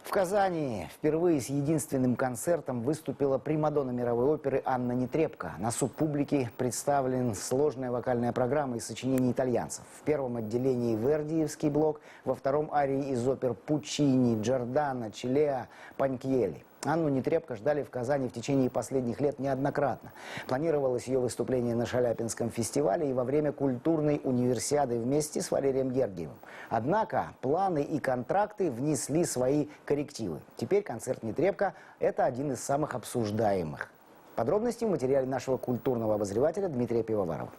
В Казани впервые с единственным концертом выступила примадонна мировой оперы Анна Нетребко. На суд публики представлен сложная вокальная программа из сочинений итальянцев. В первом отделении вердиевский блок, во втором арии из опер Пуччини, Джордано, Челеа, Панькьелли. Анну Нетребко ждали в Казани в течение последних лет неоднократно. Планировалось ее выступление на Шаляпинском фестивале и во время культурной универсиады вместе с Валерием Гергиевым. Однако планы и контракты внесли свои коррективы. Теперь концерт Нетребко – это один из самых обсуждаемых. Подробности в материале нашего культурного обозревателя Дмитрия Пивоварова.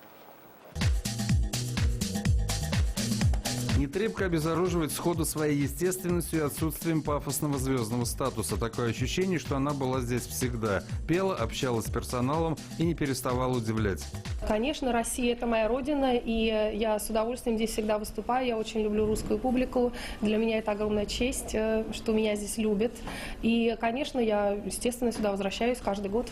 Нетребко обезоруживает сходу своей естественностью и отсутствием пафосного звездного статуса. Такое ощущение, что она была здесь всегда. Пела, общалась с персоналом и не переставала удивлять. Конечно, Россия – это моя родина, и я с удовольствием здесь всегда выступаю. Я очень люблю русскую публику. Для меня это огромная честь, что меня здесь любят. И, конечно, я, естественно, сюда возвращаюсь каждый год.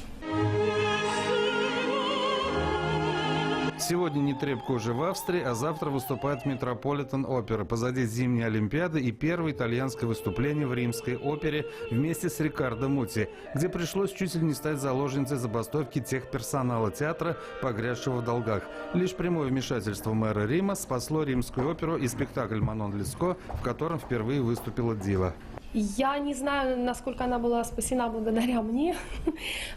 Сегодня Нетребко уже в Австрии, а завтра выступает в Метрополитен оперы. Позади зимней Олимпиады и первое итальянское выступление в Римской опере вместе с Риккардо Мути, где пришлось чуть ли не стать заложницей забастовки техперсонала театра, погрязшего в долгах. Лишь прямое вмешательство мэра Рима спасло Римскую оперу и спектакль «Манон Леско», в котором впервые выступила Дива. Я не знаю, насколько она была спасена благодаря мне,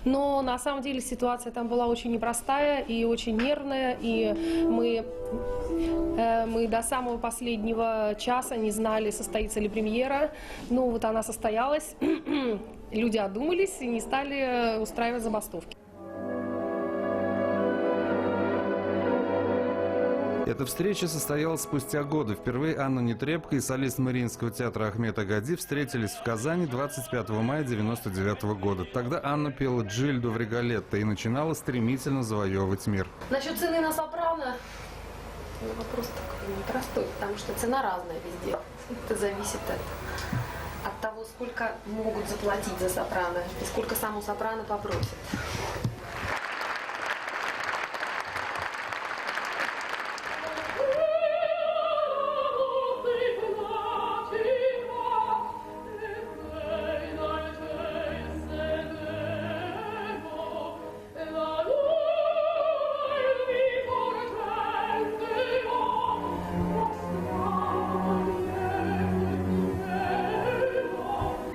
но на самом деле ситуация там была очень непростая и очень нервная, и мы до самого последнего часа не знали, состоится ли премьера. Ну вот она состоялась, люди одумались и не стали устраивать забастовки. Эта встреча состоялась спустя годы. Впервые Анна Нетребко и солист Мариинского театра Ахмед Агади встретились в Казани 25 мая 1999 года. Тогда Анна пела Джильду в Риголетто и начинала стремительно завоевывать мир. Насчет цены на сопрано, вопрос такой непростой, потому что цена разная везде. Это зависит от того, сколько могут заплатить за сопрано и сколько саму сопрано попросит.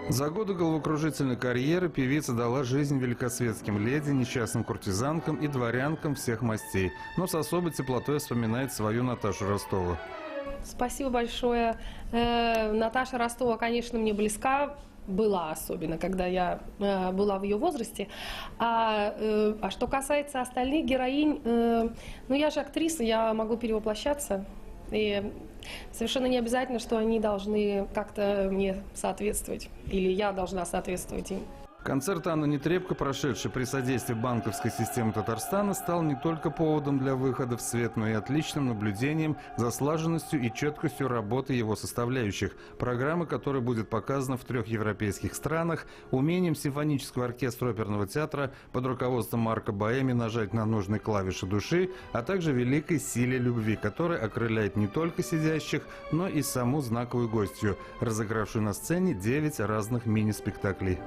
За годы головокружительной карьеры певица дала жизнь великосветским леди, несчастным куртизанкам и дворянкам всех мастей. Но с особой теплотой вспоминает свою Наташу Ростову. Спасибо большое. Наташа Ростова, конечно, мне близка. Была особенно, когда я была в ее возрасте. А что касается остальных героинь, ну я же актриса, я могу перевоплощаться. И совершенно не обязательно, что они должны как-то мне соответствовать. Или я должна соответствовать им. Концерт Анны Нетребко, прошедший при содействии банковской системы Татарстана, стал не только поводом для выхода в свет, но и отличным наблюдением за слаженностью и четкостью работы его составляющих. Программа, которая будет показана в 3 европейских странах, умением симфонического оркестра оперного театра под руководством Марка Боэми нажать на нужные клавиши души, а также великой силе любви, которая окрыляет не только сидящих, но и саму знаковую гостью, разыгравшую на сцене 9 разных мини-спектаклей.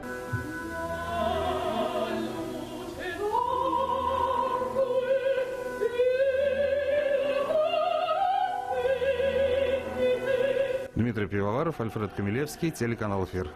Дмитрий Пивоваров, Альфред Камилевский, телеканал «Эфир».